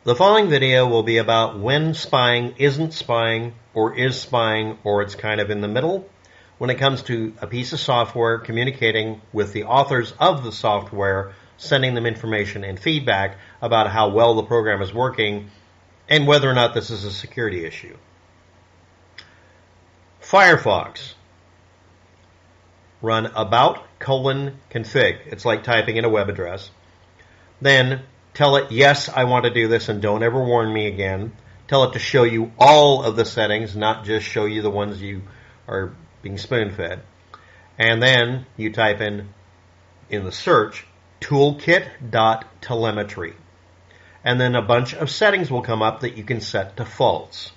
The following video will be about when spying isn't spying or is spying, or it's kind of in the middle when it comes to a piece of software communicating with the authors of the software, sending them information and feedback about how well the program is working and whether or not this is a security issue. Firefox. Run about:config. It's like typing in a web address. Then tell it, yes, I want to do this and don't ever warn me again. Tell it to show you all of the settings, not just show you the ones you are being spoon-fed. And then you type in the search, toolkit.telemetry. And then a bunch of settings will come up that you can set to false.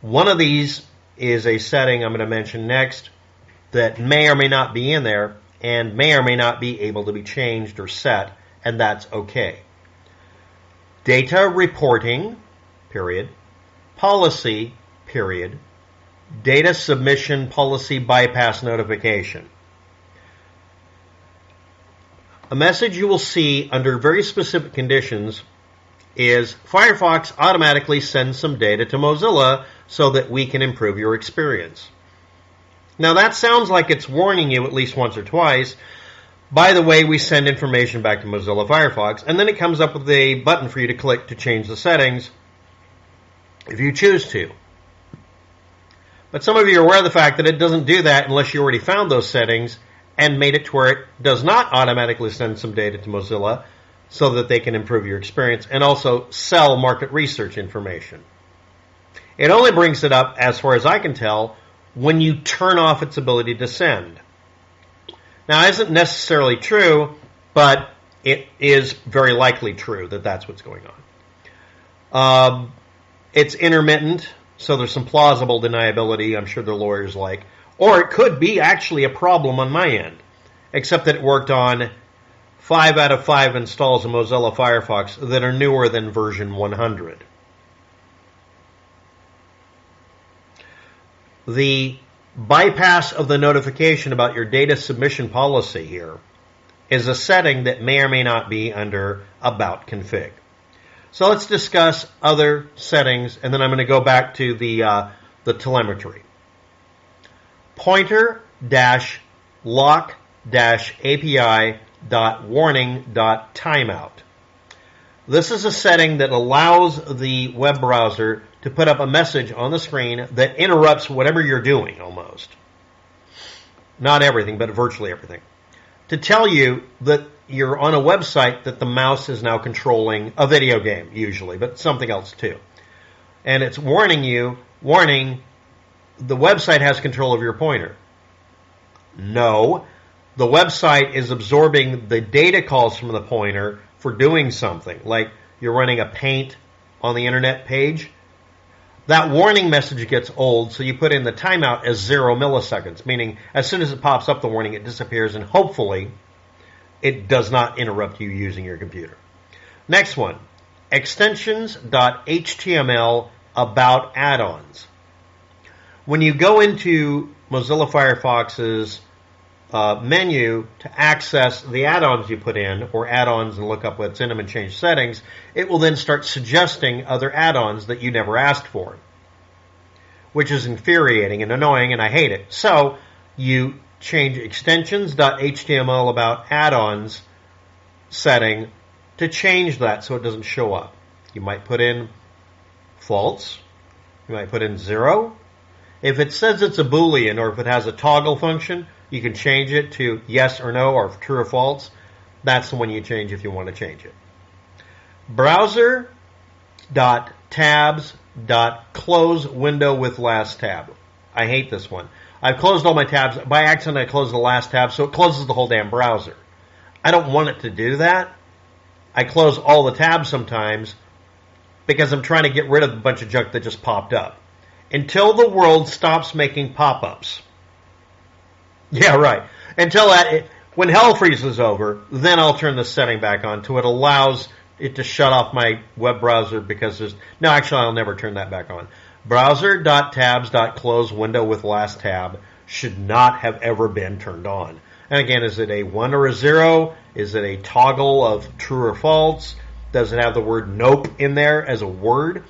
One of these is a setting I'm going to mention next that may or may not be in there and may or may not be able to be changed or set, and that's okay. Data reporting, period. Policy, period. Data submission policy bypass notification. A message you will see under very specific conditions is Firefox automatically sends some data to Mozilla so that we can improve your experience. Now that sounds like it's warning you at least once or twice. By the way, we send information back to Mozilla Firefox, and then it comes up with a button for you to click to change the settings if you choose to. But some of you are aware of the fact that it doesn't do that unless you already found those settings and made it to where it does not automatically send some data to Mozilla so that they can improve your experience and also sell market research information. It only brings it up, as far as I can tell, when you turn off its ability to send. Now, it isn't necessarily true, but it is very likely true that that's what's going on. It's intermittent, so there's some plausible deniability, I'm sure the lawyers like. Or it could be actually a problem on my end, except that it worked on 5 out of 5 installs of Mozilla Firefox that are newer than version 100. The bypass of the notification about your data submission policy here is a setting that may or may not be under about config. So let's discuss other settings, and then I'm going to go back to the telemetry. Pointer-lock-api.warning.timeout. This is a setting that allows the web browser to put up a message on the screen that interrupts whatever you're doing almost. Not everything, but virtually everything. To tell you that you're on a website that the mouse is now controlling a video game, usually, but something else too. And it's warning, the website has control of your pointer. No, the website is absorbing the data calls from the pointer for doing something, like you're running a paint on the internet page. That warning message gets old, so you put in the timeout as 0 milliseconds, meaning as soon as it pops up the warning, it disappears, and hopefully it does not interrupt you using your computer. Next one, extensions.htmlaboutaddons. When you go into Mozilla Firefox's menu to access the add-ons you put in, or add-ons and look up what's in them and change settings, it will then start suggesting other add-ons that you never asked for, which is infuriating and annoying, and I hate it. So you change extensions.htmlaboutaddons setting to change that so it doesn't show up. You might put in false. You might put in 0. If it says it's a Boolean, or if it has a toggle function, you can change it to yes or no, or true or false. That's the one you change if you want to change it. Browser.tabs.closeWindowWithLastTab. I hate this one. I've closed all my tabs. By accident, I closed the last tab, so it closes the whole damn browser. I don't want it to do that. I close all the tabs sometimes because I'm trying to get rid of a bunch of junk that just popped up. Until the world stops making pop-ups. Yeah, right. Until when hell freezes over, then I'll turn the setting back on to it allows it to shut off my web browser because no, actually I'll never turn that back on. Browser.tabs.closeWindowWithLastTab should not have ever been turned on. And again, is it a 1 or a 0? Is it a toggle of true or false? Does it have the word nope in there as a word?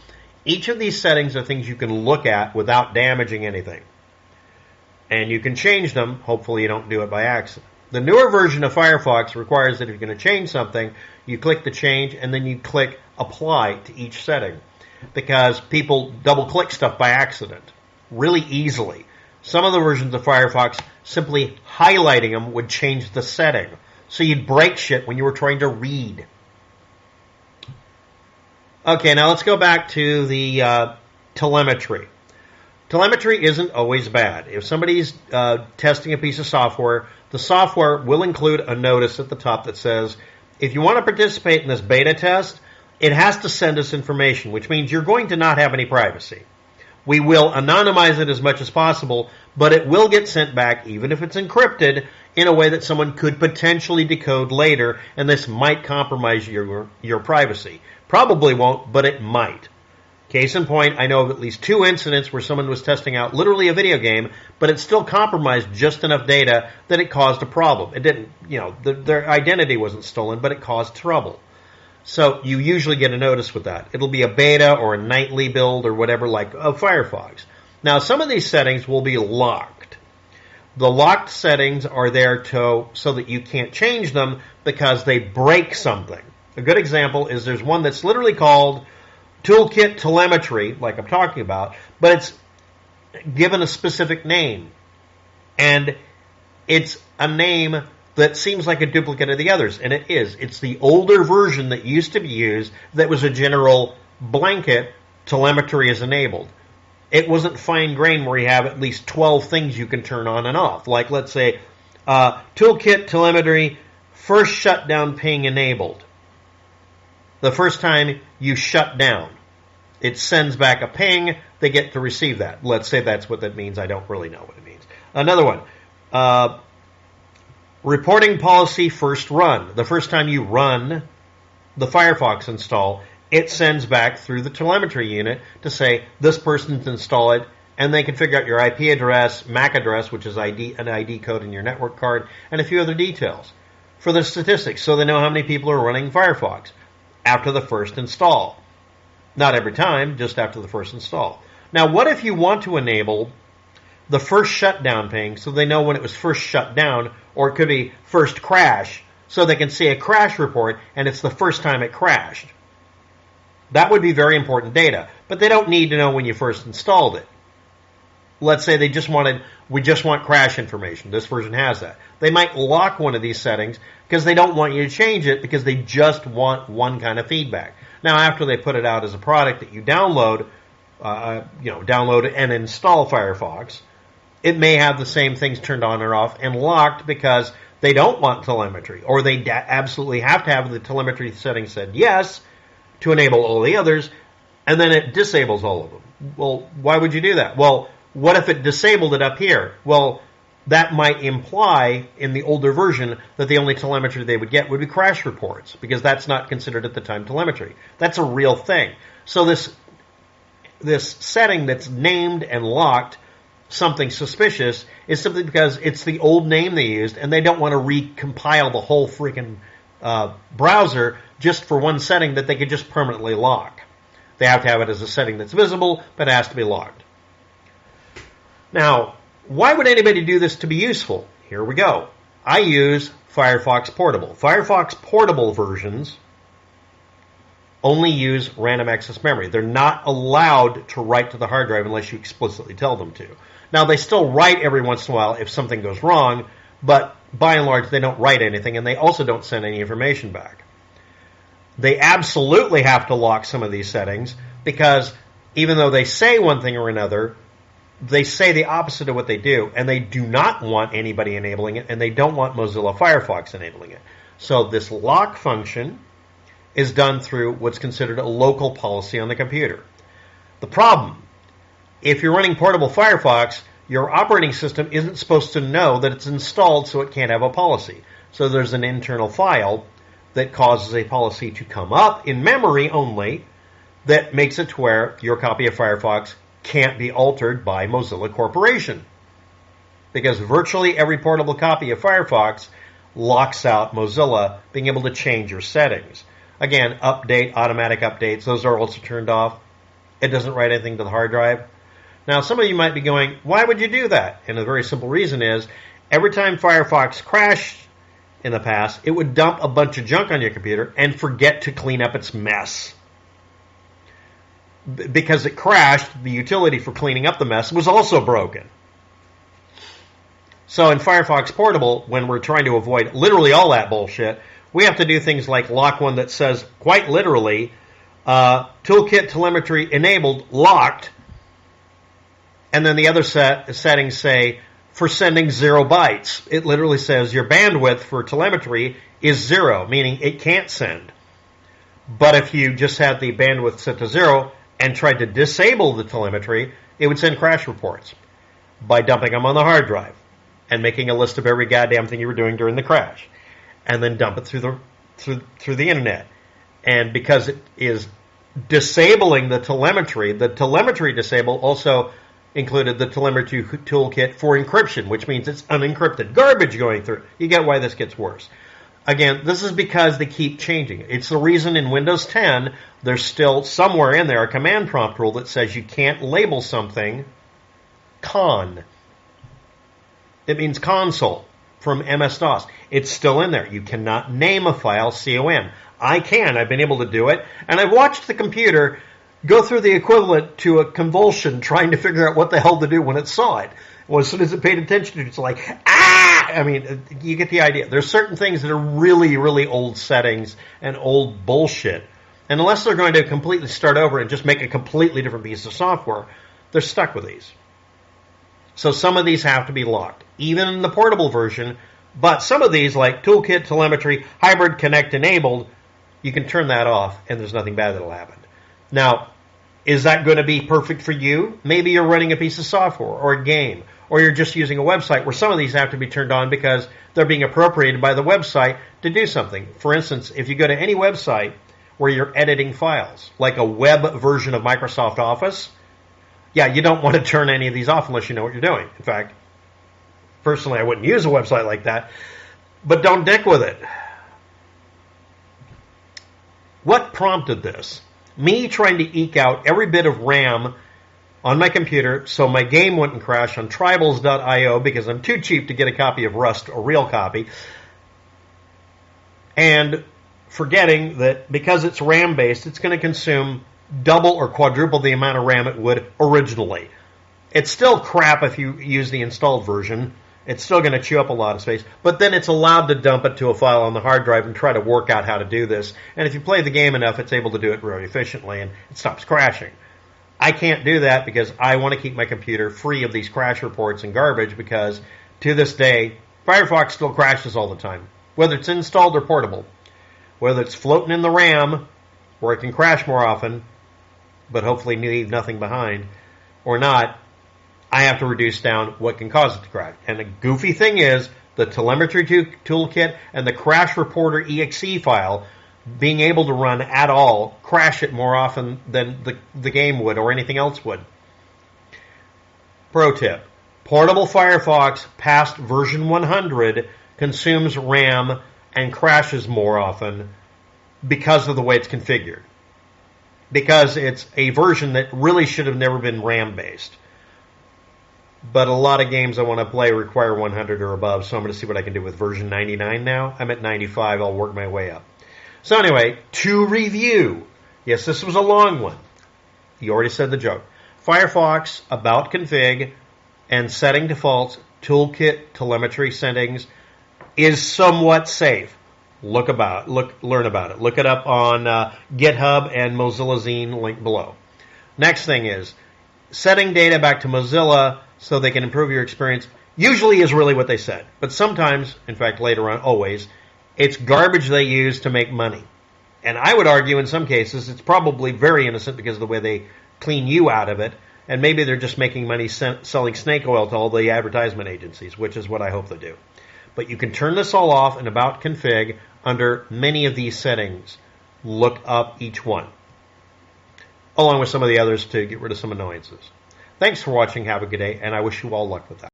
Each of these settings are things you can look at without damaging anything. And you can change them. Hopefully you don't do it by accident. The newer version of Firefox requires that if you're going to change something, you click the change and then you click apply to each setting. Because people double-click stuff by accident really easily. Some of the versions of Firefox, simply highlighting them would change the setting. So you'd break shit when you were trying to read. Okay, now let's go back to the telemetry. Telemetry isn't always bad. If somebody's testing a piece of software, the software will include a notice at the top that says, if you want to participate in this beta test, it has to send us information, which means you're going to not have any privacy. We will anonymize it as much as possible, but it will get sent back, even if it's encrypted, in a way that someone could potentially decode later, and this might compromise your privacy. Probably won't, but it might. Case in point, I know of at least 2 incidents where someone was testing out literally a video game, but it still compromised just enough data that it caused a problem. It didn't, their identity wasn't stolen, but it caused trouble. So you usually get a notice with that. It'll be a beta or a nightly build or whatever like of Firefox. Now, some of these settings will be locked. The locked settings are there so that you can't change them because they break something. A good example is there's one that's literally called toolkit.telemetry, like I'm talking about, but it's given a specific name. And it's a name that seems like a duplicate of the others, and it is. It's the older version that used to be used that was a general blanket, telemetry is enabled. It wasn't fine grained where you have at least 12 things you can turn on and off. Like, let's say, toolkit telemetry first shutdown ping enabled. The first time you shut down, it sends back a ping. They get to receive that. Let's say that's what that means. I don't really know what it means. Another one. Reporting policy first run. The first time you run the Firefox install, it sends back through the telemetry unit to say this person's installed it, and they can figure out your IP address, MAC address, which is an ID code in your network card, and a few other details for the statistics, so they know how many people are running Firefox after the first install. Not every time, just after the first install. Now, what if you want to enable the first shutdown ping so they know when it was first shut down, or it could be first crash, so they can see a crash report and it's the first time it crashed? That would be very important data, but they don't need to know when you first installed it. Let's say we just want crash information. This version has that. They might lock one of these settings because they don't want you to change it because they just want one kind of feedback. Now, after they put it out as a product that you download, download and install Firefox, it may have the same things turned on or off and locked because they don't want telemetry, or they absolutely have to have the telemetry setting said yes to enable all the others, and then it disables all of them. Well, why would you do that? Well, what if it disabled it up here? Well, that might imply in the older version that the only telemetry they would get would be crash reports, because that's not considered at the time telemetry. That's a real thing. So this setting that's named and locked something suspicious is simply because it's the old name they used, and they don't want to recompile the whole freaking browser just for one setting that they could just permanently lock. They have to have it as a setting that's visible, but it has to be locked. Now, why would anybody do this to be useful? Here we go. I use Firefox Portable. Firefox Portable versions only use random access memory. They're not allowed to write to the hard drive unless you explicitly tell them to. Now, they still write every once in a while if something goes wrong, but by and large, they don't write anything, and they also don't send any information back. They absolutely have to lock some of these settings because even though they say one thing or another, they say the opposite of what they do, and they do not want anybody enabling it, and they don't want Mozilla Firefox enabling it. So this lock function is done through what's considered a local policy on the computer. The problem, if you're running portable Firefox, your operating system isn't supposed to know that it's installed, so it can't have a policy. So there's an internal file that causes a policy to come up in memory only that makes it to where your copy of Firefox can't be altered by Mozilla Corporation. Because virtually every portable copy of Firefox locks out Mozilla being able to change your settings. Again, update, automatic updates, those are also turned off. It doesn't write anything to the hard drive. Now, some of you might be going, why would you do that? And the very simple reason is, every time Firefox crashed in the past, it would dump a bunch of junk on your computer and forget to clean up its mess. Because it crashed, the utility for cleaning up the mess was also broken. So in Firefox Portable, when we're trying to avoid literally all that bullshit, we have to do things like lock one that says, quite literally, toolkit.telemetry.enabled locked, and then the other settings say, for sending 0 bytes. It literally says your bandwidth for telemetry is 0, meaning it can't send. But if you just had the bandwidth set to 0 and tried to disable the telemetry, it would send crash reports by dumping them on the hard drive and making a list of every goddamn thing you were doing during the crash, and then dump it through the internet. And because it is disabling the telemetry disable also included the telemetry toolkit for encryption, which means it's unencrypted garbage going through. You get why this gets worse. Again, this is because they keep changing. It's the reason in Windows 10 there's still somewhere in there a command prompt rule that says you can't label something con. It means console from MS-DOS. It's still in there. You cannot name a file CON. I can. I've been able to do it. And I've watched the computer go through the equivalent to a convulsion trying to figure out what the hell to do when it saw it. Well, as soon as it paid attention to it, it's like, ah! I mean, you get the idea. There's certain things that are really, really old settings and old bullshit. And unless they're going to completely start over and just make a completely different piece of software, they're stuck with these. So some of these have to be locked, even in the portable version. But some of these, like toolkit, telemetry, hybridContent.enabled, you can turn that off and there's nothing bad that'll happen. Now, is that going to be perfect for you? Maybe you're running a piece of software or a game, or you're just using a website where some of these have to be turned on because they're being appropriated by the website to do something. For instance, if you go to any website where you're editing files, like a web version of Microsoft Office, yeah, you don't want to turn any of these off unless you know what you're doing. In fact, personally, I wouldn't use a website like that, but don't dick with it. What prompted this? Me trying to eke out every bit of RAM on my computer so my game wouldn't crash on tribals.io because I'm too cheap to get a copy of Rust, a real copy, and forgetting that because it's RAM-based, it's going to consume double or quadruple the amount of RAM it would originally. It's still crap if you use the installed version. It's still going to chew up a lot of space, but then it's allowed to dump it to a file on the hard drive and try to work out how to do this. And if you play the game enough, it's able to do it very efficiently and it stops crashing. I can't do that because I want to keep my computer free of these crash reports and garbage because to this day, Firefox still crashes all the time, whether it's installed or portable. Whether it's floating in the RAM, where it can crash more often, but hopefully leave nothing behind, or not, I have to reduce down what can cause it to crash. And the goofy thing is, the telemetry toolkit and the crash reporter exe file, being able to run at all, crash it more often than the game would or anything else would. Pro tip. Portable Firefox past version 100 consumes RAM and crashes more often because of the way it's configured. Because it's a version that really should have never been RAM-based. But a lot of games I want to play require 100 or above, so I'm going to see what I can do with version 99 now. I'm at 95. I'll work my way up. So anyway, to review. Yes, this was a long one. You already said the joke. Firefox, about config, and setting defaults, toolkit, telemetry settings, is somewhat safe. Learn about it. Look it up on GitHub and Mozilla Zine, link below. Next thing is, setting data back to Mozilla so they can improve your experience usually is really what they said. But sometimes, in fact later on, always, it's garbage they use to make money. And I would argue in some cases it's probably very innocent because of the way they clean you out of it. And maybe they're just making money selling snake oil to all the advertisement agencies, which is what I hope they do. But you can turn this all off in About Config under many of these settings. Look up each one, along with some of the others to get rid of some annoyances. Thanks for watching. Have a good day, and I wish you all luck with that.